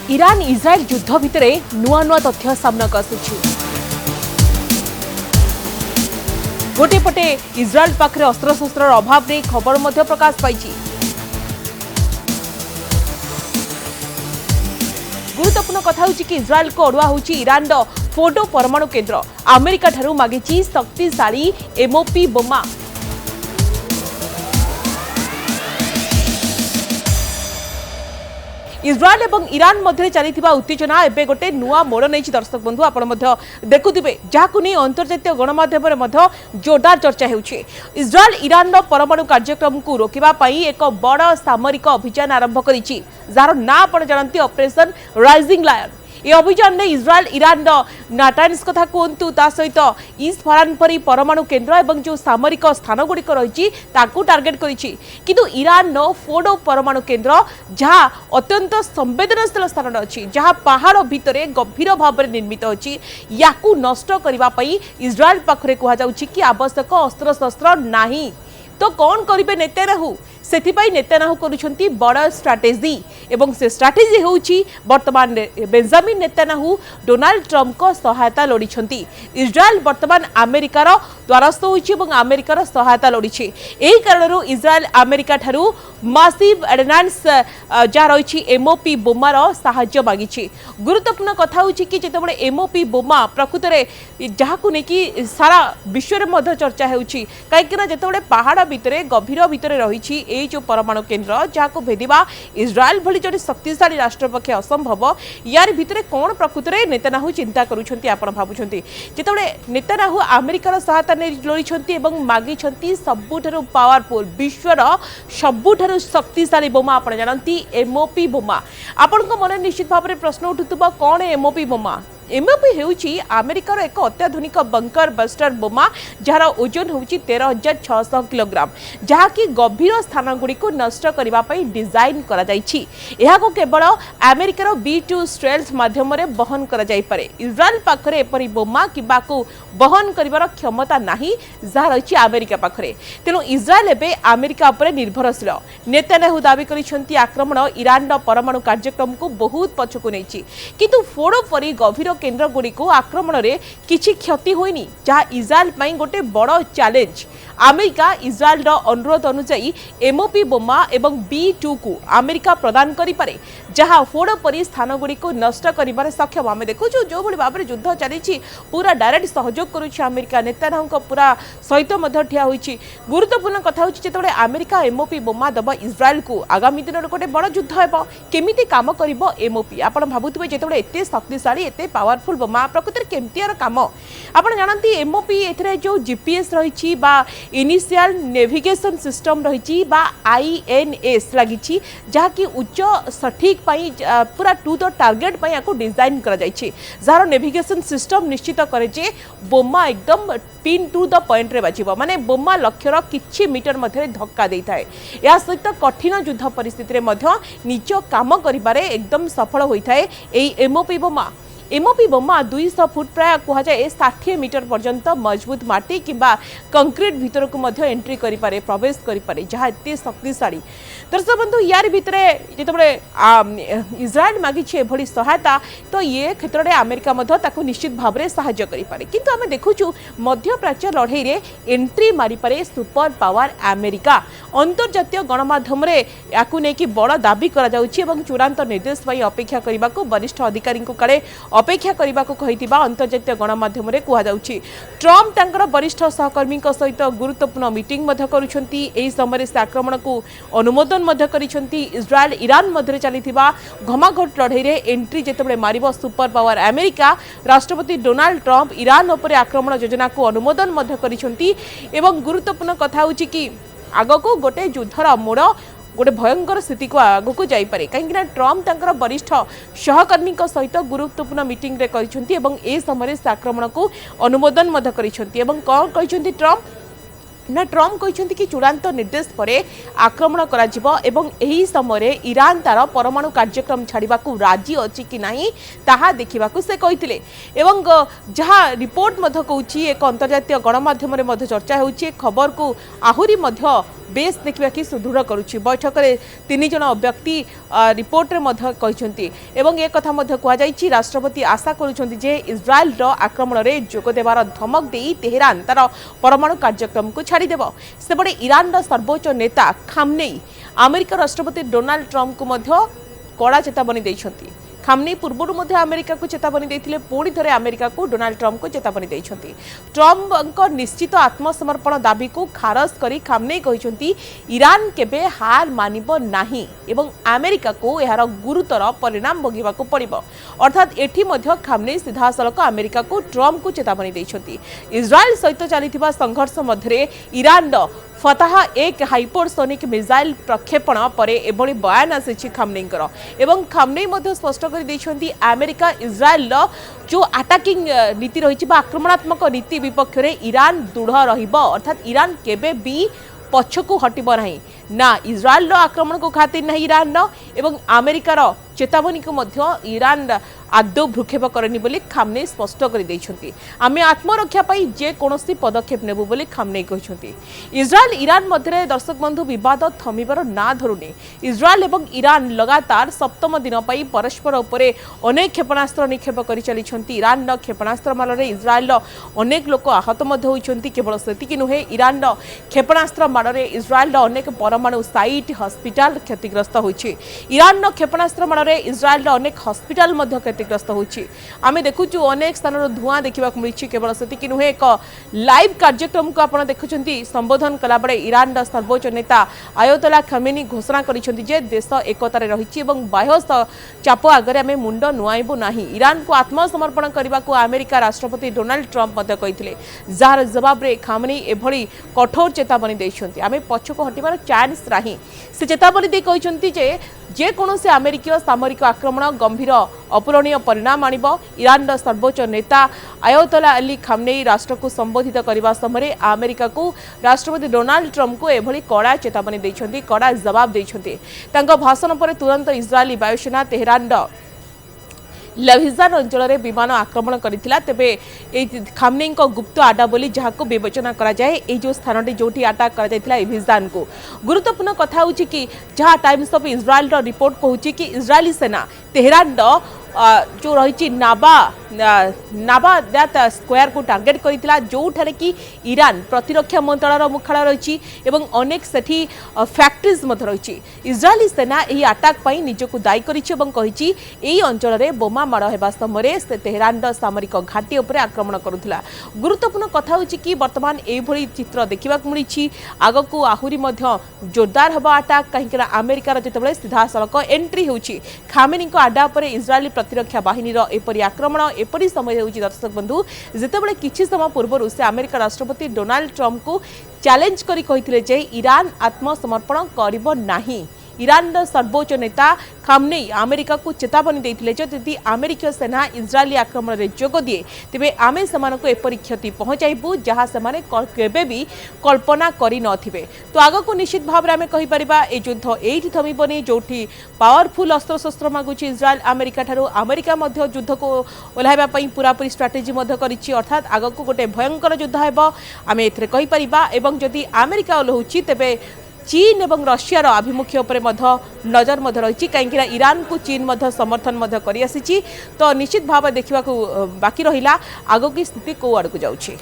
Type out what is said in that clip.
Iran Israel युद्ध भितर नुआ नुआ तथ्य सामना को आसुछि। गोटे पटे इज्राएल पाखरे अस्त्रशस्त्र अभाव नहीं खबर मध्य प्रकाश पाई। गुरुत्वपूर्ण कथा होछि कि इज्राएल को अड़ुआ होछि ईरान फोर्डो परमाणु केन्द्र अमेरिका ठारू मागिछि शक्तिशाली एमओपी बोमा। इज्राएल और ईरान मध्य चली उत्तेजना एवं गोटे नुआ मोड़ नहीं। दर्शक बंधु आप देखुवे जहां नहीं अंतर्जातीय गणमाध्यम जोरदार चर्चा होछि। इज्राएल ईरान परमाणु कार्यक्रम को रोकवाई एक बड़ सामरिक अभियान आरंभ करिछि जार ना आप जानते ऑपरेशन राइजिंग लायन। ये अभियान में इज्राएल ईरान नाटान्स कथा कहतु ता सहित इस्फहान परी परमाणु केन्द्र और जो सामरिक स्थान गुड़िक रही टार्गेट करिछि। किंतु ईरान फोर्डो परमाणु केन्द्र जहाँ अत्यंत संवेदनशील स्थान अच्छी जहाँ पहाड़ भितर गभीर भाव में निर्मित अच्छी या नष्ट करने इज्राएल पाखरे कहुच्छी कि आवश्यक अस्त्रशस्त्र नहीं। तो कौन करेंगे नेतान्याहू सेथिपाई नेतान्याहू करुछंती बड़ स्ट्राटेजी एवं से स्ट्राटेजी होउची वर्तमान बेंजामिन नेतान्याहू डोनाल्ड ट्रम्प को सहायता लोड़ीछंती। इज्राएल वर्तमान अमेरिकार द्वारस्थ होइछि एवं अमेरिकार सहायता लोड़ीछि। एही कारणरू इज्राएल अमेरिका ठारू मासिव ऑर्डिनेंस जा रही एमओपी बोमार साहाय्य मागिछि। गुरुत्वपूर्ण कथा होछि कि जेतेबेले एमओपी बोमा प्रकृत में जहाकू नेकी सारा विश्व में चर्चा होछि काईकिना जेतेबेले पहाड़ भितर गभीर भितर रही ये जो परमाणु केन्द्र जहाँ भेदिबा इज्राएल भली जो शक्तिशाली राष्ट्र पक्षे असंभव यार भितर कौन प्रकृत में नेतान्याहू चिंता करुछंती आपण भाबुछंती। जेतेबेले नेतान्याहू अमेरिकार सहायता लोड़ीछंती एवं मागिछंती सबुठारु पावरफुल विश्वर सबुठारु शक्तिशाली बोमा आपण जानती एमओपी बोमा। आपण मन निश्चित भाव में प्रश्न उठुतबा कौन एमओपी बोमा। एमओपी हेउची अमेरिकार एक अत्याधुनिक बंकर बस्टर बोमा जार ओजन होउची 13,600 किलोग्राम जहाँकि गभीर स्थान गुड़ी को नष्ट करने डिजाइन करा जाइछि। एहाको केवल अमेरिकार B2 स्ट्रेल्थ माध्यम बहन करा जाई पारे। इज्राएल पाखरे एपरी बोमा किबा को बहन करिवार क्षमता नाही जहाँ रही अमेरिका पाखरे। तेणु इज्राएल एबे अमेरिका उपर निर्भरशील। नेतान्याहू दाबी करिसेंती आक्रमण ईरान परमाणु कार्यक्रम को बहुत पछकु नेछि किंतु फोड़ो परी गभीर केन्द्र गुड़ी को आक्रमण रे किछि क्षति होइनी जहाँ इज्राएल पई गोटे बड़ चैलेंज। अमेरिका इज्राएल अनुरोध अनुसार एमओपी बोमा एवं B2 को अमेरिका प्रदान करि पारे जहाँ फोड़ परी स्थान गुड़ी को नष्ट करिबारे सक्षम। आमे देखु जो भली भाव में युद्ध चली पूरा डायरेक्ट सहयोग करुछि अमेरिका नेतान्याहू पूरा सहित मध्य ठिया होइछि। गुरुत्वपूर्ण कथा होछि जेतेबेले अमेरिका एमओपी बोमा दब इज्राएल को आगामी दिन गोटे बड़ युद्ध हेबो केमिति काम करिवो एमओपी। आपण भाबुथिबे जेतेबेले एते शक्तिशाली एते पावरफुल बोमा प्रकृति केमतियार काम आपण जानती एमओपी एथरे जो जीपीएस रही बा इनिशियल नेविगेशन सिस्टम रही बा INS लगी जहाँ कि उच्च सठिक पाई पूरा टू द टार्गेट पाई आपको डिजाइन करा जाइछि जार नेविगेशन सिस्टम निश्चित करे जे बोमा एकदम पिन टू द पॉइंट रे बाजिबो माने बोमा लक्ष्यर किछि मीटर मध्य धक्का देता है। या सहित कठिन युद्ध परिस्थिति रे मध्य निज काम करिबारे एकदम सफल होइता है एई एमओपी बोमा। एमओपी बोमा 200 फुट प्राय कहुए 60 मीटर पर्यंत मजबूत माटी किंबा कंक्रीट भीतर को मध्य एंट्री करि पारे प्रवेश करि पारे जहाँ एते शक्तिशाली। दर्शक बंधु यार भितर जितेबाला इज्राएल मागिछे एभली सहायता तो ये क्षेत्र में अमेरिका मध्य ताकू निश्चित भाव में साहाय्य करि पारे किंतु आमे देखुछु मध्य प्राच्य लड़ाई रे एंट्री मारि पारे सुपर पावर अमेरिका। अंतर्जातीय गणमाध्यम रे याकू नेकी बड़ दाबी करा जाउछि एवं चूड़ांत निर्देश पई अपेक्षा करिबा को वरिष्ठ अधिकारी को काले अपेक्षा करने को कहिथिबा अंतर्जातीय गणमाध्यम रे कुहा जाउछि। ट्रम्प तांकर वरिष्ठ सहकर्मी सहित गुरुत्वपूर्ण मीटिंग मध्य करुछंती। एही समय से आक्रमण को अनुमोदन मध्य करिछंती। इज्राएल ईरान मध्य चलीथिबा घमाघोट लड़ाई रे एंट्री जेतेबेले मारिबो सुपर पावर अमेरिका राष्ट्रपति डोनाल्ड ट्रम्प ईरान उपर आक्रमण योजना को अनुमोदन मध्य करिछंती। एवं गुरुत्वपूर्ण कथा होछि कि आगको गोटे युद्धर मोड़ गोटे भयंकर स्थिति को आग को जापे कहीं ट्रम्प तांकर वरिष्ठ सहकर्मी सहित गुरुत्वपूर्ण मीटिंग रे करिसेंती एवं ए समय से आक्रमण को अनुमोदन मध्य करिसेंती। एवं कौन कहिसेंती ट्रम्प ना ट्रम्प कहते कि चूड़ांत निर्देश पर आक्रमण करा एवं एही समय ईरान तार परमाणु कार्यक्रम छाड़ा राजी अच्छी कि नहीं ताहा देखा से कहते एवं जहाँ रिपोर्ट कहूँ एक अंतर्जातीय गणमाध्यम चर्चा हो खबर को आहरी बेस देखा कि सुदृढ़ करुच्ची बैठक में 3 जन व्यक्ति रिपोर्ट में एक कथा कहुई राष्ट्रपति आशा करुँच इज्राएल आक्रमण में जोगदेवार धमक दे तेहरान तार परमाणु कार्यक्रम को छाड़देव सेपटे ईरान सर्वोच्च नेता खामनेई अमेरिका राष्ट्रपति डोनाल्ड ट्रंप को कड़ा चेतावनी देइछंती। खामनेई पूर्व अमेरिका को चेतावनी देते पुणी थे अमेरिका को डोनाल्ड ट्रंप को चेतावनी देते ट्रंप निश्चित आत्मसमर्पण दाबी को खारज कर खामनेई कहते ईरान केबे हार मानिब नाही एवं अमेरिका को यार गुरुतर परिणाम भोगवाक पड़ो अर्थात एठी खामनेई सीधासलख अमेरिका को ट्रंप को चेतावनी देते इज्राएल सहित चली संघर्ष मध्य ईरान फताह एक हाइपरसोनिक मिसाइल प्रक्षेपण पर एभली बयान आसी खामनेईंकर एवं खामनेई स्पष्ट कर देइछंती अमेरिका इज्राएल जो अटैकिंग नीति रही आक्रमणात्मक नीति विपक्ष में ईरान दृढ़ रहिबो अर्थात ईरान केबे भी पछकु हटिबो नाही ना इज्राएल आक्रमण को खातिर नहीं ईरान एवं अमेरिकार चेतावनी को मध्य ईरान आदौ भ्रूक्षेप करनी बोली खामनेई स्पष्ट कर देइछंती आमे आत्मरक्षा पाई जे कोनोसी पदक्षेप नेबु बोली खामनेई कहछंती। इज्राएल ईरान मध्य दर्शक बंधु विवाद थमिबार ना धरुनी इज्राएल एवं ईरान लगातार सप्तम दिन पाई परस्पर उपरे अनेक क्षेपणास्त्र निक्षेप करि चलिछंती ईरान क्षेपणास्त्र मालरे इज्राएल अनेक लोक आहत मध्य होइछंती केवल सेतिकि नुहे ईरान क्षेपणास्त्र मालरे इज्राएल अनेक परमाणु साइट हॉस्पिटल क्षतिग्रस्त होइछि ईरान क्षेपणास्त्र मालरे इज्राएल अनेक हॉस्पिटल मध्य क्षतिग्रस्त होइछि आमे देखुछु अनेक स्थान धुआं देखा मिली केवल सेतिकि नुहे एक लाइव कार्यक्रम को आपण देखुछंती संबोधन कला बळे ईरान सर्वोच्च नेता आयतोला खमेनी घोषणा करिछंती जे देश एकतार रहिछि एवं बाह्य चाप आगे आमे मुंड नुआइबु नाही ईरान को आत्मसमर्पण करने को अमेरिका राष्ट्रपति डोनाल्ड ट्रंप मध्य कहिथिले जार जवाब रे खामनेई एभली कठोर चेतावनी दैछंती आमे पछको हटिबार चांस राही से चेतावनी दे कहिछंती जे कोनोसी अमेरिकीय सामरिक आक्रमण गंभीर अपूरणीय परिणाम आनिब ईरान सर्वोच्च नेता आयतोला अली खामनेई राष्ट्र को संबोधित करने समय अमेरिका को राष्ट्रपति डोनाल्ड ट्रंप को एभली कड़ा चेतावनी देइछंती कड़ा जवाब देइछंती तांको भाषण पर तुरंत इस्राएली वायुसेना तेहरान लभिजान अंचल में विमान आक्रमण करथिला तेबे खामनेई गुप्त आडा बोली जहां विवेचना करा जाए ए जो स्थानटी जोटी अटैक करा जायथिला लभिजान को गुरुत्वपूर्ण कथा होची कि जहां टाइम्स ऑफ इज्राएल रिपोर्ट कहूची कि इज्राएली सेना तेहरान जो रही नाबा दैट स्क्वायर को टार्गेट करथिला जो ठारे कि ईरान प्रतिरक्षा मंत्रालय मुख्यालय रही एवं अनेक सेठी फैक्ट्रीज मध्य रही इज्राएली सेना यही अटैक पई निजको दायी करिछि एवं कहिछि एही अंचल में बोमा माड़ हेबा समय से तेहरान सामरिक घाटी उपर आक्रमण करुथिला गुरुत्वपूर्ण कथा होछि कि वर्तमान एभली चित्र देखा मिली आगकू आहुरी मध्य जोरदार हेबा अटैक कहीं अमेरिकार जितेबाला सीधासलख एंट्री होछि खामेनी आडा पर इज्राएली प्रतिरक्षा बाहिनी एपरी आक्रमण एपरी समय होछि दर्शक बंधु जितेबाला किछि समय पूर्व से अमेरिका राष्ट्रपति डोनाल्ड ट्रंप को चैलेंज करी कहिथिले जे ईरान आत्मसमर्पण करिबो नाही ईरान सर्वोच्च नेता खामनेई अमेरिका को चेतावनी देथिले जे यदि अमेरिकीय सेना इज्राएली आक्रमण में जोग दिए तेबे आमे सेमानको एपरी क्षति पहुंचाइबु जहां सेमाने केबे भी कल्पना करि नथिबे तो आगको निश्चित भाव में आमे कहि परिबा ए युद्ध एठी थमिबनी जोठी पावरफुल अस्त्र शस्त्र मागुची इज्राएल अमेरिका ठारो अमेरिका मध्य युद्ध को ओलाइबा पई पूरापूरी स्ट्राटेजी मध्य करिछि अर्थात आगको गोटे भयंकर युद्ध हेबो आमे एथरे कहि परिबा एवं जदि अमेरिका ओलहुची तेबे चीन एवं रशियार आभिमुख्य उपरे नजर रही कहीं ईरान को चीन समर्थन कर तो निश्चित भाव देखा बाकी रहा आग की स्थिति कौ आड़ को जाऊँगी।